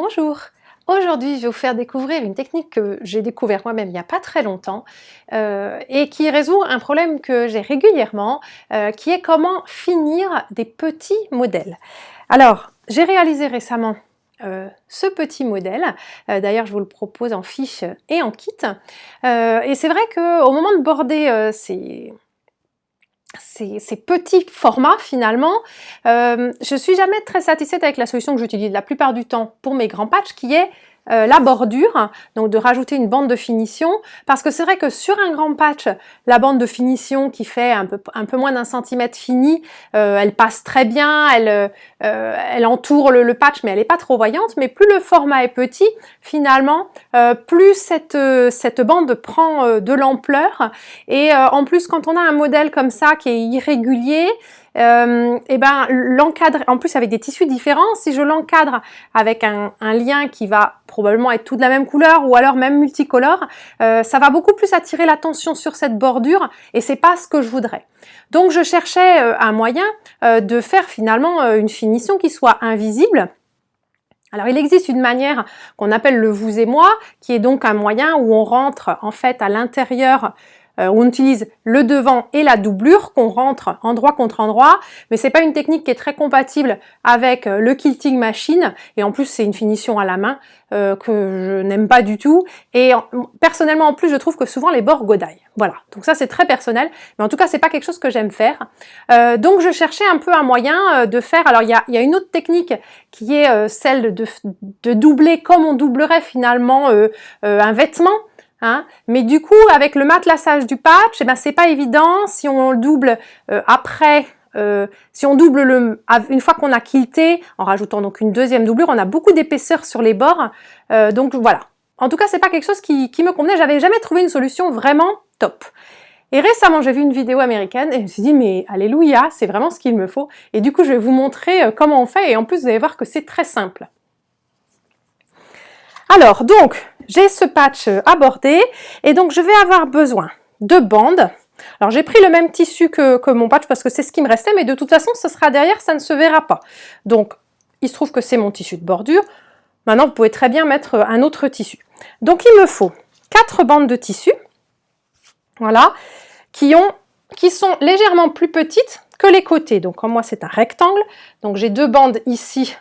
Bonjour! Aujourd'hui, je vais vous faire découvrir une technique que j'ai découvert moi-même il n'y a pas très longtemps et qui résout un problème que j'ai régulièrement, qui est comment finir des petits modèles. Alors, j'ai réalisé récemment ce petit modèle, d'ailleurs je vous le propose en fiche et en kit, et c'est vrai qu'au moment de border ces petits formats finalement, je suis jamais très satisfaite avec la solution que j'utilise la plupart du temps pour mes grands patchs, qui est la bordure, donc de rajouter une bande de finition, parce que c'est vrai que sur un grand patch, la bande de finition qui fait un peu moins d'1 centimètre fini, elle passe très bien, elle entoure le patch, mais elle n'est pas trop voyante. Mais plus le format est petit, finalement, plus cette bande prend de l'ampleur. Et en plus, quand on a un modèle comme ça qui est irrégulier, et ben l'encadrer, en plus avec des tissus différents, si je l'encadre avec un lien qui va probablement être tout de la même couleur ou alors même multicolore, ça va beaucoup plus attirer l'attention sur cette bordure et c'est pas ce que je voudrais. Donc je cherchais un moyen de faire finalement une finition qui soit invisible. Alors il existe une manière qu'on appelle le vous et moi, qui est donc un moyen où on rentre en fait à l'intérieur, où on utilise le devant et la doublure, qu'on rentre endroit contre endroit, mais c'est pas une technique qui est très compatible avec le quilting machine, et en plus c'est une finition à la main que je n'aime pas du tout, et personnellement en plus je trouve que souvent les bords godaillent. Voilà, donc ça c'est très personnel, mais en tout cas c'est pas quelque chose que j'aime faire. Donc je cherchais un peu un moyen de faire, alors il y a une autre technique qui est celle de doubler comme on doublerait finalement un vêtement. Hein, mais du coup, avec le matelassage du patch, eh ben, c'est pas évident. Si on le double après, si on double une fois qu'on a quilté, en rajoutant donc une deuxième doublure, on a beaucoup d'épaisseur sur les bords. Donc voilà. En tout cas, c'est pas quelque chose qui me convenait. J'avais jamais trouvé une solution vraiment top. Et récemment, j'ai vu une vidéo américaine et je me suis dit, mais alléluia, c'est vraiment ce qu'il me faut. Et du coup, je vais vous montrer comment on fait. Et en plus, vous allez voir que c'est très simple. Alors, donc, j'ai ce patch à border et donc je vais avoir besoin de bandes. Alors, j'ai pris le même tissu que mon patch parce que c'est ce qui me restait, mais de toute façon, ce sera derrière, ça ne se verra pas. Donc, il se trouve que c'est mon tissu de bordure. Maintenant, vous pouvez très bien mettre un autre tissu. Donc, il me faut 4 bandes de tissu, voilà, qui sont légèrement plus petites que les côtés. Donc, comme moi, c'est un rectangle. Donc, j'ai 2 bandes ici.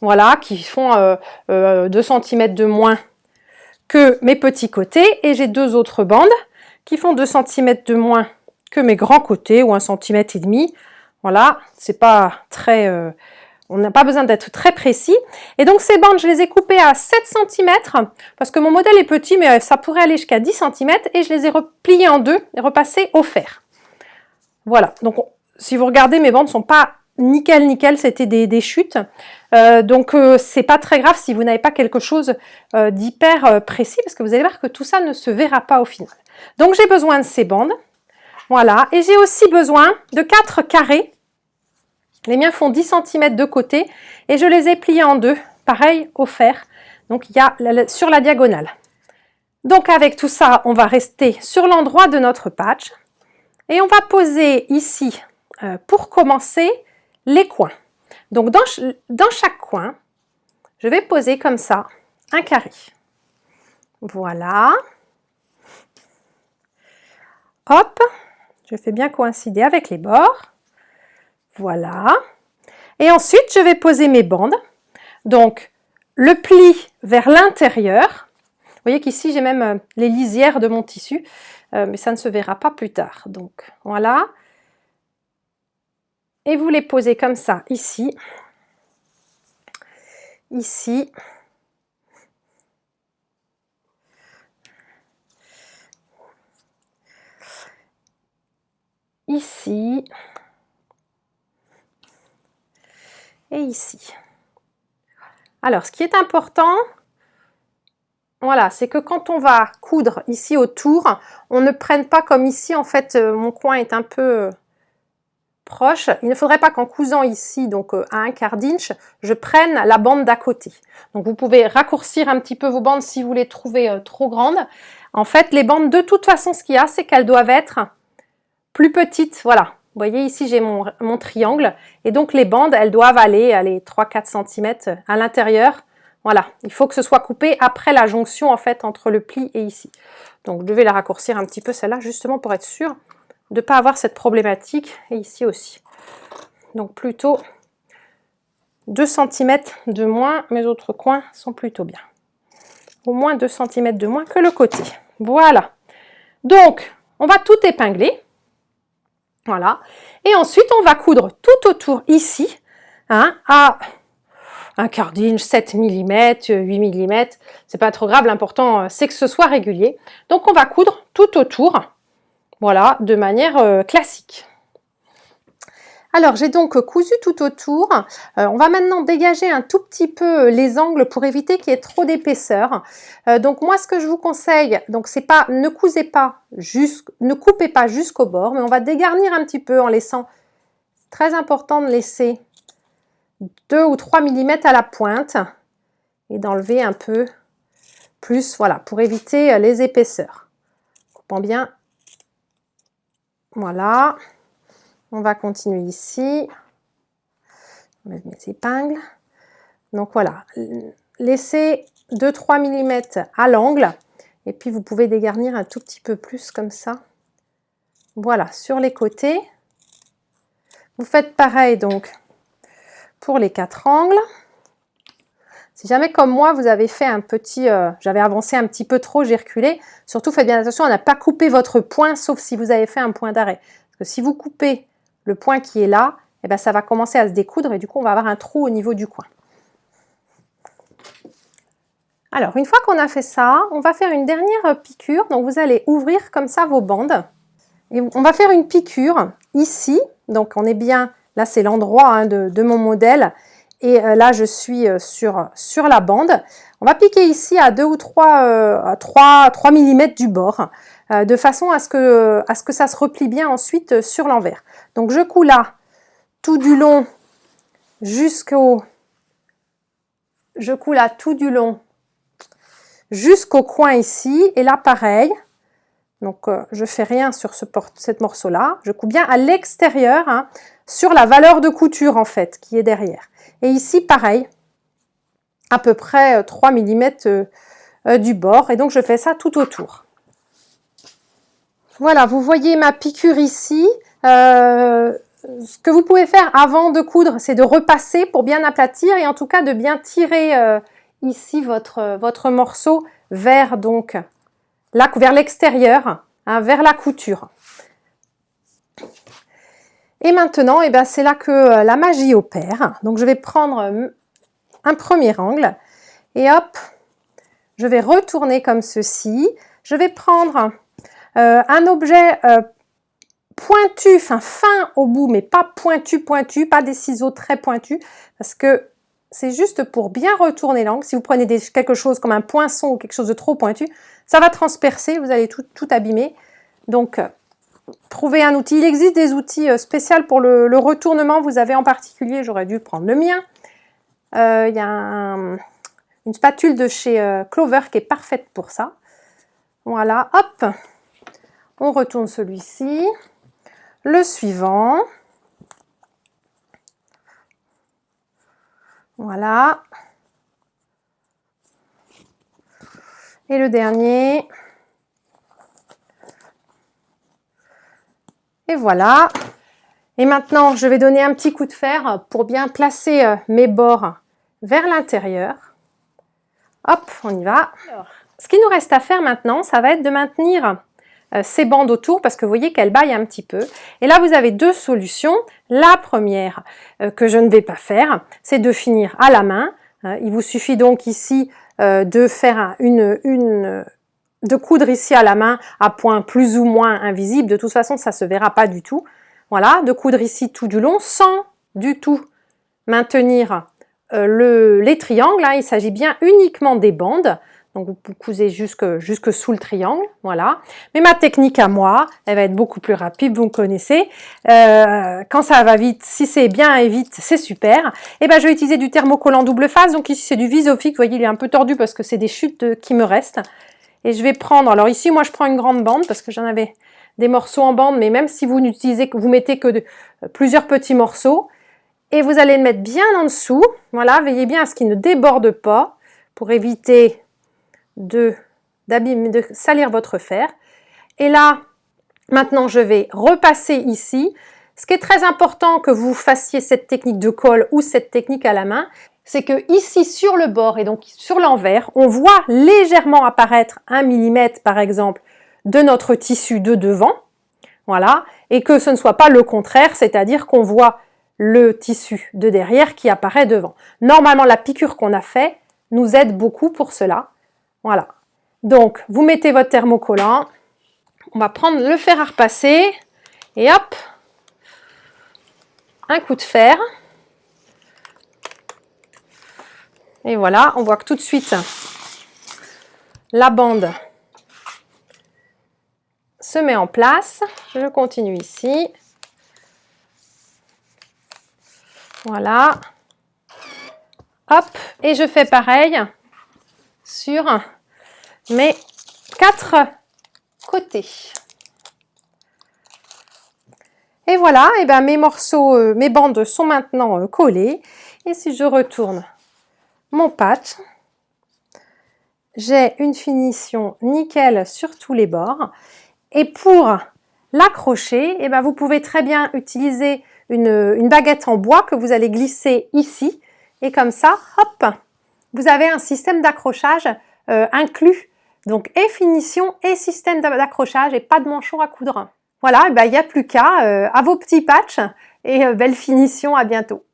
Voilà, qui font 2 cm de moins que mes petits côtés. Et j'ai 2 autres bandes qui font 2 cm de moins que mes grands côtés, ou 1,5 cm. Voilà, c'est pas très... on n'a pas besoin d'être très précis. Et donc ces bandes, je les ai coupées à 7 cm, parce que mon modèle est petit, mais ça pourrait aller jusqu'à 10 cm. Et je les ai repliées en deux et repassées au fer. Voilà, donc si vous regardez, mes bandes ne sont pas... nickel, c'était des chutes. Donc c'est pas très grave si vous n'avez pas quelque chose d'hyper précis, parce que vous allez voir que tout ça ne se verra pas au final. Donc j'ai besoin de ces bandes, voilà, et j'ai aussi besoin de 4 carrés. Les miens font 10 cm de côté et je les ai pliés en deux, pareil au fer. Donc il y a sur la diagonale. Donc avec tout ça, on va rester sur l'endroit de notre patch et on va poser ici, pour commencer, les coins. Donc dans chaque coin, je vais poser comme ça un carré. Voilà. Hop, je fais bien coïncider avec les bords. Voilà. Et ensuite, je vais poser mes bandes. Donc, le pli vers l'intérieur. Vous voyez qu'ici, j'ai même les lisières de mon tissu, mais ça ne se verra pas plus tard. Donc, voilà. Et vous les posez comme ça, ici. Ici. Ici. Et ici. Alors, ce qui est important, voilà, c'est que quand on va coudre ici autour, on ne prenne pas comme ici, en fait, mon coin est un peu proche. Il ne faudrait pas qu'en cousant ici, donc à 1/4 d'inch, je prenne la bande d'à côté. Donc, vous pouvez raccourcir un petit peu vos bandes si vous les trouvez trop grandes. En fait, les bandes, de toute façon, ce qu'il y a, c'est qu'elles doivent être plus petites, voilà. Vous voyez, ici, j'ai mon triangle. Et donc, les bandes, elles doivent aller 3-4 cm à l'intérieur. Voilà, il faut que ce soit coupé après la jonction en fait entre le pli et ici. Donc je vais la raccourcir un petit peu celle-là justement pour être sûre de ne pas avoir cette problématique, et ici aussi. Donc plutôt 2 cm de moins, mes autres coins sont plutôt bien. Au moins 2 cm de moins que le côté. Voilà. Donc, on va tout épingler. Voilà. Et ensuite, on va coudre tout autour ici, hein, à un quart d'inch, 7 mm, 8 mm. C'est pas trop grave, l'important c'est que ce soit régulier. Donc, on va coudre tout autour, voilà, de manière classique. Alors, j'ai donc cousu tout autour. On va maintenant dégager un tout petit peu les angles pour éviter qu'il y ait trop d'épaisseur. Donc, moi, ce que je vous conseille, donc c'est pas, ne coupez pas jusqu'au bord, mais on va dégarnir un petit peu en laissant, très important de laisser 2 ou 3 mm à la pointe et d'enlever un peu plus, voilà, pour éviter les épaisseurs. Coupons bien. Voilà. On va continuer ici. On met mes épingles. Donc voilà, laissez 2-3 mm à l'angle. Et puis vous pouvez dégarnir un tout petit peu plus comme ça. Voilà, sur les côtés. Vous faites pareil donc pour les 4 angles. Si jamais comme moi vous avez fait un petit, j'avais avancé un petit peu trop, j'ai reculé. Surtout faites bien attention à ne pas couper votre point, sauf si vous avez fait un point d'arrêt. Parce que si vous coupez le point qui est là, eh ben, ça va commencer à se découdre et du coup on va avoir un trou au niveau du coin. Alors une fois qu'on a fait ça, on va faire une dernière piqûre. Donc vous allez ouvrir comme ça vos bandes. Et on va faire une piqûre ici. Donc on est bien, là c'est l'endroit hein, de mon modèle. Et là je suis sur la bande. On va piquer ici à 2 ou 3 mm du bord. De façon à ce que ça se replie bien ensuite sur l'envers. Donc je coule là tout du long jusqu'au coin ici et là pareil. Donc je fais rien sur cette morceau là, je couds bien à l'extérieur hein, sur la valeur de couture en fait qui est derrière. Et ici pareil, à peu près 3 mm du bord et donc je fais ça tout autour. Voilà, vous voyez ma piqûre ici. Ce que vous pouvez faire avant de coudre, c'est de repasser pour bien aplatir et en tout cas de bien tirer ici votre morceau vers donc vers l'extérieur, hein, vers la couture. Et maintenant, eh ben, c'est là que la magie opère. Donc je vais prendre un premier angle et hop, je vais retourner comme ceci. Je vais prendre un objet pointu, fin au bout, mais pas pointu, pas des ciseaux très pointus, parce que c'est juste pour bien retourner l'angle. Si vous prenez quelque chose comme un poinçon ou quelque chose de trop pointu, ça va transpercer, vous allez tout abîmer. Donc, trouvez un outil. Il existe des outils spéciaux pour le retournement. Vous avez en particulier, j'aurais dû prendre le mien. Il y a une spatule de chez Clover qui est parfaite pour ça. Voilà, hop, on retourne celui-ci. Le suivant. Voilà. Et le dernier. Et voilà. Et maintenant, je vais donner un petit coup de fer pour bien placer mes bords vers l'intérieur. Hop, on y va. Alors, ce qu'il nous reste à faire maintenant, ça va être de maintenir ces bandes autour parce que vous voyez qu'elles baillent un petit peu. Et là, vous avez deux solutions. La première, que je ne vais pas faire, c'est de finir à la main. Il vous suffit donc ici de faire de coudre ici à la main à point plus ou moins invisible. De toute façon, ça ne se verra pas du tout. Voilà, de coudre ici tout du long sans du tout maintenir les triangles. Hein. Il s'agit bien uniquement des bandes. Donc vous cousez jusque sous le triangle, voilà. Mais ma technique à moi, elle va être beaucoup plus rapide, vous me connaissez. Quand ça va vite, si c'est bien et vite, c'est super. Et ben je vais utiliser du thermocollant double face. Donc ici c'est du Visofix, vous voyez il est un peu tordu parce que c'est des chutes qui me restent. Et je vais prendre, alors ici moi je prends une grande bande parce que j'en avais des morceaux en bande, mais même si vous n'utilisez que vous mettez que plusieurs petits morceaux, et vous allez le mettre bien en dessous. Voilà, veillez bien à ce qu'il ne déborde pas. pour éviter de salir votre fer. Et là, maintenant, je vais repasser ici. Ce qui est très important que vous fassiez cette technique de colle ou cette technique à la main, c'est que ici sur le bord et donc sur l'envers, on voit légèrement apparaître 1 mm par exemple de notre tissu de devant, voilà, et que ce ne soit pas le contraire, c'est-à-dire qu'on voit le tissu de derrière qui apparaît devant. Normalement, la piqûre qu'on a fait nous aide beaucoup pour cela, voilà. Donc, vous mettez votre thermocollant, on va prendre le fer à repasser, et hop, un coup de fer. Et voilà, on voit que tout de suite, la bande se met en place. Je continue ici. Voilà. Hop, et je fais pareil sur mes 4 côtés. Et voilà, et ben mes morceaux, mes bandes sont maintenant collées. Et si je retourne mon patch, j'ai une finition nickel sur tous les bords. Et pour l'accrocher, eh ben vous pouvez très bien utiliser une baguette en bois que vous allez glisser ici. Et comme ça, hop, vous avez un système d'accrochage inclus. Donc, et finition et système d'accrochage et pas de manchon à coudre. Voilà, il n'y a plus qu'à à vos petits patchs et belle finition, à bientôt.